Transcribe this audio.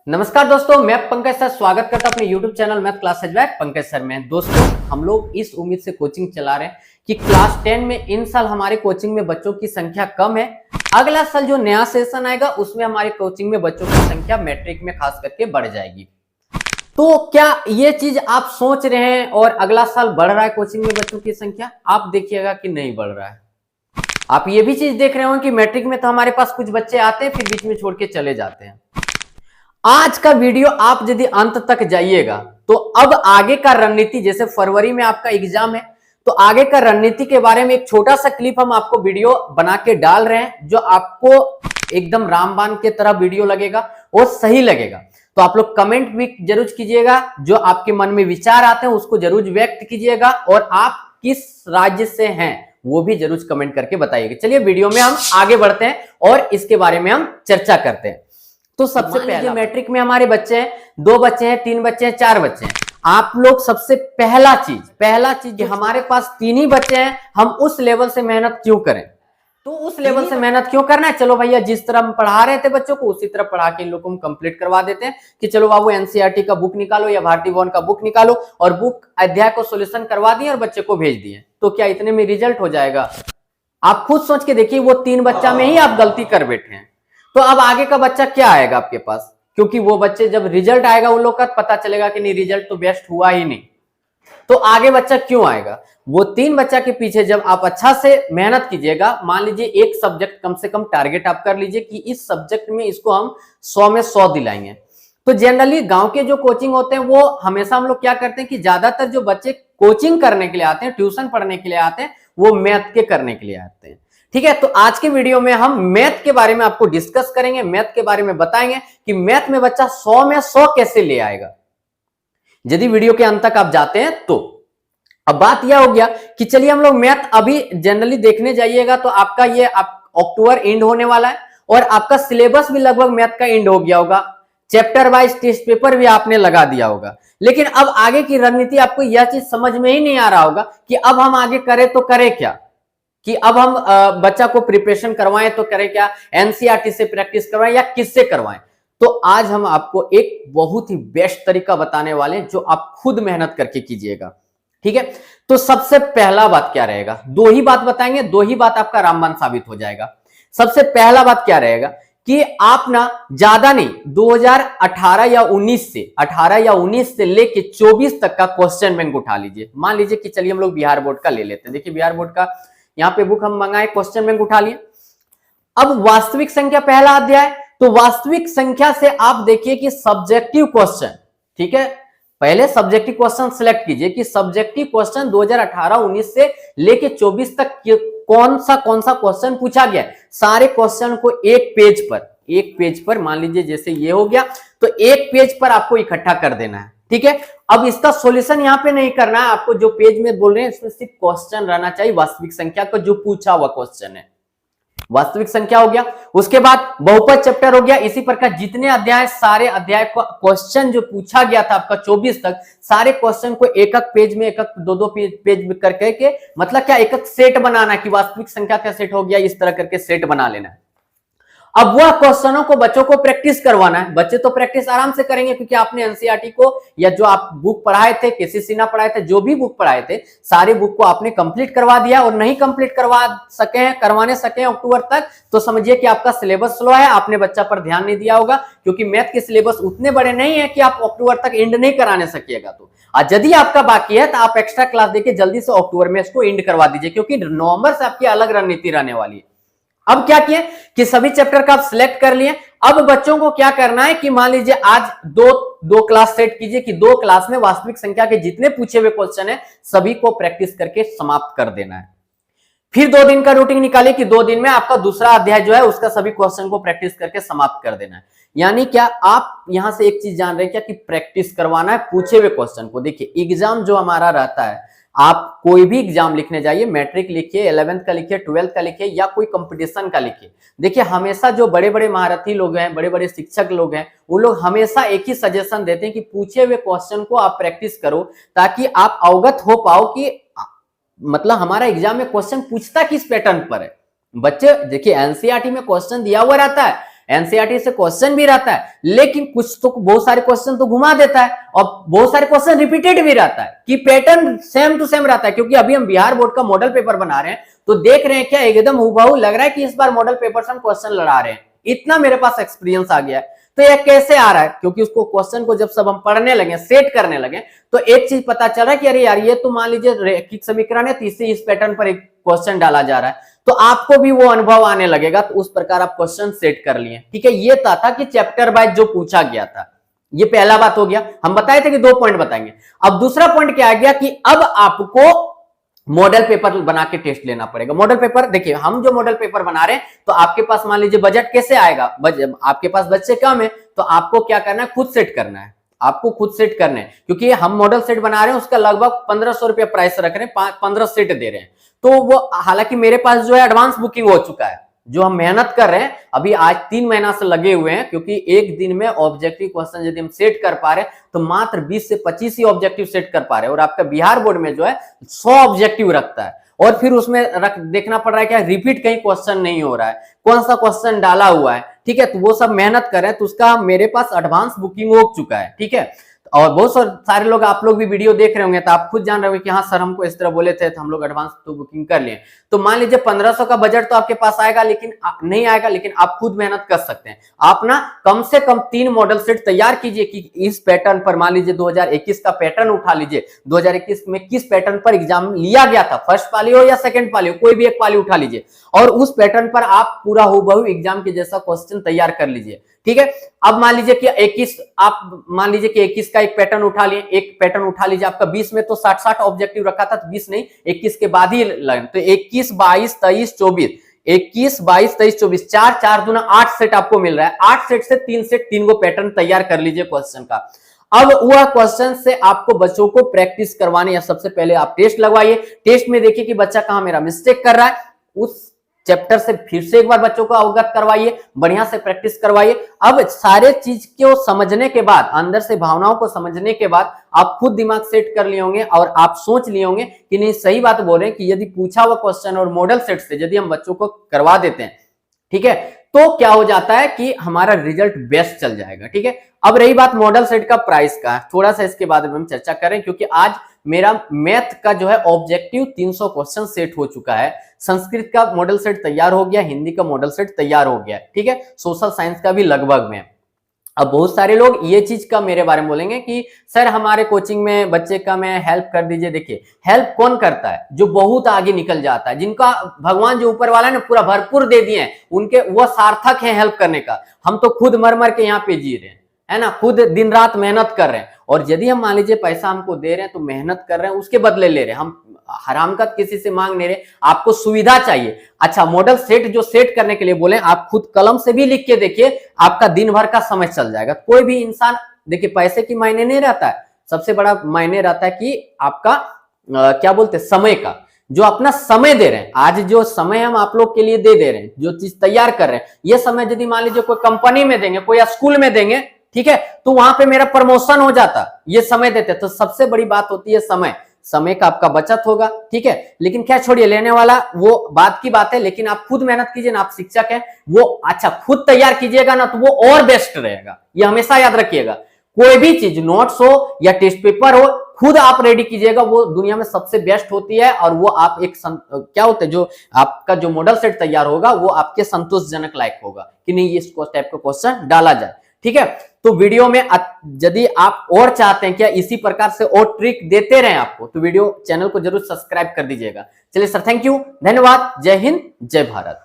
नमस्कार दोस्तों, मैं पंकज सर स्वागत करता हूं अपने YouTube channel math classes by Pankaj sir में। दोस्तों, हम लोग इस उम्मीद से कोचिंग चला रहे हैं कि क्लास 10 में इन साल हमारे कोचिंग में बच्चों की संख्या कम है। अगला साल जो नया सेशन आएगा उसमें हमारे कोचिंग में बच्चों की संख्या मैट्रिक में खास करके बढ़ जाएगी। तो क्या ये चीज आप सोच रहे हैं और अगला साल बढ़ रहा है कोचिंग में बच्चों की संख्या? आप देखिएगा कि नहीं बढ़ रहा है। आप ये भी चीज देख रहे हो कि मैट्रिक में तो हमारे पास कुछ बच्चे आते हैं फिर बीच में छोड़ के चले जाते हैं। आज का वीडियो आप यदि अंत तक जाइएगा तो अब आगे का रणनीति, जैसे फरवरी में आपका एग्जाम है तो आगे का रणनीति के बारे में एक छोटा सा क्लिप हम आपको वीडियो बना के डाल रहे हैं, जो आपको एकदम रामबाण के तरह वीडियो लगेगा और सही लगेगा। तो आप लोग कमेंट भी जरूर कीजिएगा, जो आपके मन में विचार आते हैं उसको जरूर व्यक्त कीजिएगा और आप किस राज्य से हैं वो भी जरूर कमेंट करके बताइएगा। चलिए वीडियो में हम आगे बढ़ते हैं और इसके बारे में हम चर्चा करते हैं। तो सबसे पहले मैट्रिक में हमारे बच्चे हैं, 2 बच्चे हैं, 3 बच्चे हैं, 4 बच्चे हैं। आप लोग सबसे पहला चीज हमारे पास 3 ही बच्चे हैं, हम उस लेवल से मेहनत क्यों करें? तो उस लेवल से मेहनत क्यों करना है? चलो भैया, जिस तरह हम पढ़ा रहे थे बच्चों को उसी तरह पढ़ा के इन लोगों को हम कंप्लीट करवा देते हैं कि चलो बाबू एनसीईआरटी का बुक निकालो या भारतीय भवन का बुक निकालो और बुक अध्याय को सोल्यूशन करवा दिए और बच्चे को भेज दिए। तो क्या इतने में रिजल्ट हो जाएगा? आप खुद सोच के देखिए, वो 3 बच्चा में ही आप गलती कर बैठे हैं। तो अब आगे का बच्चा क्या आएगा आपके पास? क्योंकि वो बच्चे जब रिजल्ट आएगा उन लोग का पता चलेगा कि नहीं, रिजल्ट तो बेस्ट हुआ ही नहीं, तो आगे बच्चा क्यों आएगा? वो 3 बच्चा के पीछे जब आप अच्छा से मेहनत कीजिएगा, मान लीजिए एक सब्जेक्ट कम से कम टारगेट आप कर लीजिए कि इस सब्जेक्ट में इसको हम 100 में 100 दिलाएंगे। तो जनरली गांव के जो कोचिंग होते हैं वो हमेशा हम लोग क्या करते हैं कि ज्यादातर जो बच्चे कोचिंग करने के लिए आते हैं, ट्यूशन पढ़ने के लिए आते हैं, वो मैथ के करने के लिए आते हैं। ठीक है, तो आज के वीडियो में हम मैथ के बारे में आपको डिस्कस करेंगे, मैथ के बारे में बताएंगे कि मैथ में बच्चा 100 में 100 कैसे ले आएगा यदि वीडियो के अंत तक आप जाते हैं तो। अब बात यह हो गया कि चलिए हम लोग मैथ अभी जनरली देखने जाइएगा तो आपका ये अक्टूबर एंड होने वाला है और आपका सिलेबस भी लगभग मैथ का एंड हो गया होगा, चैप्टर वाइज टेस्ट पेपर भी आपने लगा दिया होगा। लेकिन अब आगे की रणनीति आपको यह चीज समझ में ही नहीं आ रहा होगा कि अब हम आगे करें तो करें क्या, कि अब हम बच्चा को प्रिपरेशन करवाएं तो करें क्या, एनसीईआरटी से प्रैक्टिस करवाएं या किससे करवाएं। तो आज हम आपको एक बहुत ही बेस्ट तरीका बताने वाले हैं जो आप खुद मेहनत करके कीजिएगा। ठीक है, तो सबसे पहला बात क्या रहेगा? 2 ही बात बताएंगे, 2 ही बात आपका रामबाण साबित हो जाएगा। सबसे पहला बात क्या रहेगा कि आप ना ज्यादा नहीं, 2018 या 19 से लेके 24 तक का क्वेश्चन बैंक उठा लीजिए। मान लीजिए कि चलिए हम लोग बिहार बोर्ड का ले लेते हैं। देखिए बिहार बोर्ड का यहाँ पे बुक हम मंगाए, क्वेश्चन बैंक उठा लिए। अब वास्तविक संख्या पहला अध्याय, तो वास्तविक संख्या से आप देखिए कि सब्जेक्टिव क्वेश्चन, ठीक है, पहले सब्जेक्टिव क्वेश्चन सिलेक्ट कीजिए कि सब्जेक्टिव क्वेश्चन 2018-19 से लेके 24 तक कौन सा क्वेश्चन पूछा गया। सारे क्वेश्चन को एक पेज पर मान लीजिए जैसे ये हो गया तो एक पेज पर आपको इकट्ठा कर देना है। ठीक है, अब इसका सॉल्यूशन यहाँ पे नहीं करना है आपको, जो पेज में बोल रहे हैं इसमें सिर्फ क्वेश्चन रहना चाहिए, वास्तविक संख्या का जो पूछा हुआ क्वेश्चन है। वास्तविक संख्या हो गया, उसके बाद बहुपद चैप्टर हो गया। इसी प्रकार जितने अध्याय, सारे अध्याय को क्वेश्चन जो पूछा गया था आपका 24 तक, सारे क्वेश्चन को एक पेज में, 2 पेज में करके, मतलब क्या, एक सेट बनाना कि वास्तविक संख्या का सेट हो गया, इस तरह करके सेट बना लेना है। अब वह क्वेश्चनों को बच्चों को प्रैक्टिस करवाना है। बच्चे तो प्रैक्टिस आराम से करेंगे क्योंकि आपने एनसीईआरटी को या जो आप बुक पढ़ाए थे, केसी सिन्हा पढ़ाए थे, जो भी बुक पढ़ाए थे, सारे बुक को आपने कंप्लीट करवा दिया। और नहीं कंप्लीट करवाने सके अक्टूबर तक तो समझिए कि आपका सिलेबस स्लो है, आपने बच्चा पर ध्यान नहीं दिया होगा, क्योंकि मैथ के सिलेबस उतने बड़े नहीं है कि आप अक्टूबर तक एंड नहीं कराने सकिएगा। तो यदि आपका बाकी है तो आप एक्स्ट्रा क्लास देके जल्दी से अक्टूबर में इसको एंड करवा दीजिए, क्योंकि नवंबर से आपकी अलग रणनीति रहने वाली है। अब क्या किए कि सभी चैप्टर का आप सिलेक्ट कर लिए। अब बच्चों को क्या करना है कि मान लीजिए आज दो क्लास सेट कीजिए कि 2 क्लास में वास्तविक संख्या के जितने पूछे हुए क्वेश्चन है सभी को प्रैक्टिस करके समाप्त कर देना है। फिर 2 दिन का रूटीन निकालिए कि 2 दिन में आपका दूसरा अध्याय जो है उसका सभी क्वेश्चन को प्रैक्टिस करके समाप्त कर देना है। यानी क्या, आप यहां से एक चीज जान रहे हैं क्या कि प्रैक्टिस करवाना है पूछे हुए क्वेश्चन को। देखिए एग्जाम जो हमारा रहता है, आप कोई भी एग्जाम लिखने जाइए, मैट्रिक लिखिए, 11th का लिखिए, 12th का लिखिए या कोई कंपटीशन का लिखिए, देखिए हमेशा जो बड़े बड़े महारथी लोग हैं, बड़े बड़े शिक्षक लोग हैं, वो लोग हमेशा एक ही सजेशन देते हैं कि पूछे हुए क्वेश्चन को आप प्रैक्टिस करो ताकि आप अवगत हो पाओ कि मतलब हमारा एग्जाम में क्वेश्चन पूछता किस पैटर्न पर है। बच्चे देखिए एनसीईआरटी में क्वेश्चन दिया हुआ रहता है, एनसीईआरटी से क्वेश्चन भी रहता है, लेकिन कुछ तो बहुत सारे क्वेश्चन तो घुमा देता है और बहुत सारे क्वेश्चन रिपीटेड भी रहता है कि पैटर्न सेम टू सेम रहता है। क्योंकि अभी हम बिहार बोर्ड का मॉडल पेपर बना रहे हैं तो देख रहे हैं क्या एकदम हूबहू लग रहा है कि इस बार मॉडल पेपर से हम क्वेश्चन लड़ा रहे हैं। इतना मेरे पास एक्सपीरियंस आ गया है। तो यह कैसे आ रहा है? क्योंकि उसको क्वेश्चन को जब सब हम पढ़ने लगे, सेट करने लगे, तो एक चीज पता चल रहा है कि अरे यार ये तो मान लीजिए रैखिक समीकरण है, तीसरी इस पैटर्न पर एक क्वेश्चन डाला जा रहा है, तो आपको भी वो अनुभव आने लगेगा। तो उस प्रकार आप क्वेश्चन सेट कर लिए। ठीक है, ये था कि चैप्टर वाइज जो पूछा गया था, ये पहला बात हो गया। हम बताए थे कि 2 पॉइंट बताएंगे। अब दूसरा पॉइंट क्या आ गया कि अब आपको मॉडल पेपर बना के टेस्ट लेना पड़ेगा। मॉडल पेपर देखिए, हम जो मॉडल पेपर बना रहे हैं तो आपके पास मान लीजिए बजट कैसे आएगा, आपके पास बच्चे कम है तो आपको क्या करना है, खुद सेट करना है। आपको खुद सेट करना है, क्योंकि हम मॉडल सेट बना रहे हैं उसका लगभग 1500 रुपया प्राइस रख रहे हैं, 15 सेट दे रहे हैं। तो वो हालांकि मेरे पास जो है एडवांस बुकिंग हो चुका है। जो हम मेहनत कर रहे हैं अभी आज 3 महीना से लगे हुए हैं, क्योंकि एक दिन में ऑब्जेक्टिव क्वेश्चन यदि हम सेट कर पा रहे हैं तो मात्र 20 से 25 ही ऑब्जेक्टिव सेट कर पा रहे हैं। और आपका बिहार बोर्ड में जो है 100 ऑब्जेक्टिव रखता है और फिर उसमें देखना पड़ रहा है क्या रिपीट कहीं क्वेश्चन नहीं हो रहा है, कौन सा क्वेश्चन डाला हुआ है। ठीक है, तो वो सब मेहनत कर रहे हैं, तो उसका मेरे पास एडवांस बुकिंग हो चुका है। ठीक है, और बहुत सारे लोग, आप लोग भी वीडियो देख रहे होंगे तो आप खुद जान रहे होंगे कि हाँ सर हमको इस तरह बोले थे तो हम लोग एडवांस तो बुकिंग कर लिए। तो मान लीजिए 1500 का बजट तो आपके पास आएगा, लेकिन नहीं आएगा, लेकिन आप खुद मेहनत कर सकते हैं। आप ना कम से कम 3 मॉडल सेट तैयार कीजिए कि इस पैटर्न पर, मान लीजिए 2021 का पैटर्न उठा लीजिए, 2021 में किस पैटर्न पर एग्जाम लिया गया था, फर्स्ट पाली हो या सेकंड पाली हो, कोई भी एक पाली उठा लीजिए और उस पैटर्न पर आप पूरा हूबहू एग्जाम के जैसा क्वेश्चन तैयार कर लीजिए। ठीक है, अब मान लीजिए कि 21 का एक पैटर्न उठा लिए, एक पैटर्न उठा लीजिए, आपका 20 में तो 60 ऑब्जेक्टिव रखा था, तो 20 नहीं 21 के बाद ही लगे, तो 21, 22, 23, 24, 21, 22, 23, 24, 4 दूना 8 सेट आपको मिल रहा है। 8 सेट से 3 सेट 3 को पैटर्न तैयार कर लीजिए क्वेश्चन का। अब वह क्वेश्चन से आपको बच्चों को प्रैक्टिस करवाने, या सबसे पहले आप टेस्ट लगवाइए। टेस्ट में देखिए कि बच्चा कहां मेरा मिस्टेक कर रहा है, उस चैप्टर से फिर से एक बार बच्चों को अवगत करवाइए, बढ़िया से प्रैक्टिस करवाइए। अब सारे चीज को समझने के बाद, अंदर से भावनाओं को समझने के बाद आप खुद दिमाग सेट कर लिए होंगे और आप सोच लिए होंगे कि नहीं सही बात बोल रहे हैं कि यदि पूछा हुआ क्वेश्चन और मॉडल सेट से यदि हम बच्चों को करवा देते हैं, ठीक है, तो क्या हो जाता है कि हमारा रिजल्ट बेस्ट चल जाएगा। ठीक है, अब रही बात मॉडल सेट का प्राइस का, थोड़ा सा इसके बारे में हम चर्चा करें, क्योंकि आज मेरा मैथ का जो है ऑब्जेक्टिव 300 क्वेश्चन सेट हो चुका है, संस्कृत का मॉडल सेट तैयार हो गया, हिंदी का मॉडल सेट तैयार हो गया। ठीक है, सोशल साइंस का भी लगभग में। अब बहुत सारे लोग ये चीज का मेरे बारे में बोलेंगे कि सर हमारे कोचिंग में बच्चे का मैं हेल्प कर दीजिए। देखिए, हेल्प कौन करता है? जो बहुत आगे निकल जाता है, जिनका भगवान जो ऊपर वाला ने पूरा भरपूर दे दिए हैं, उनके वो सार्थक है हेल्प करने का। हम तो खुद मर मर के यहाँ पे जी रहे हैं, है ना, खुद दिन रात मेहनत कर रहे हैं। और यदि हम मान लीजिए पैसा हमको दे रहे हैं तो मेहनत कर रहे हैं, उसके बदले ले रहे हैं, हम हरामखत किसी से मांग नहीं रहे। आपको सुविधा चाहिए। अच्छा, मॉडल सेट जो सेट करने के लिए बोले, आप खुद कलम से भी लिख के देखिए, आपका दिन भर का समय चल जाएगा। कोई भी इंसान, देखिए पैसे की मायने नहीं रहता है, सबसे बड़ा मायने रहता है कि आपका क्या बोलते हैं, समय का। जो अपना समय दे रहे हैं, आज जो समय हम आप लोग के लिए दे रहे हैं, जो चीज तैयार कर रहे हैं, ये समय यदि मान लीजिए कोई कंपनी में देंगे, कोई स्कूल में देंगे, ठीक है, तो वहां पे मेरा प्रमोशन हो जाता, ये समय देते। तो सबसे बड़ी बात होती है समय का आपका बचत होगा। ठीक है, लेकिन क्या छोड़िए, लेने वाला वो बात की बात है, लेकिन आप खुद मेहनत कीजिए ना, आप शिक्षक हैं, वो अच्छा खुद तैयार कीजिएगा ना, तो वो और बेस्ट रहेगा। ये हमेशा याद रखिएगा, कोई भी चीज नोट्स हो या टेस्ट पेपर हो, खुद आप रेडी कीजिएगा, वो दुनिया में सबसे बेस्ट होती है। और वो आप एक क्या होता है, जो आपका जो मॉडल सेट तैयार होगा वो आपके संतोषजनक लायक होगा कि नहीं, इस टाइप का क्वेश्चन डाला जाए। ठीक है, तो वीडियो में यदि आप और चाहते हैं क्या इसी प्रकार से और ट्रिक देते रहे आपको, तो वीडियो चैनल को जरूर सब्सक्राइब कर दीजिएगा। चलिए सर, थैंक यू, धन्यवाद, जय हिंद, जय भारत।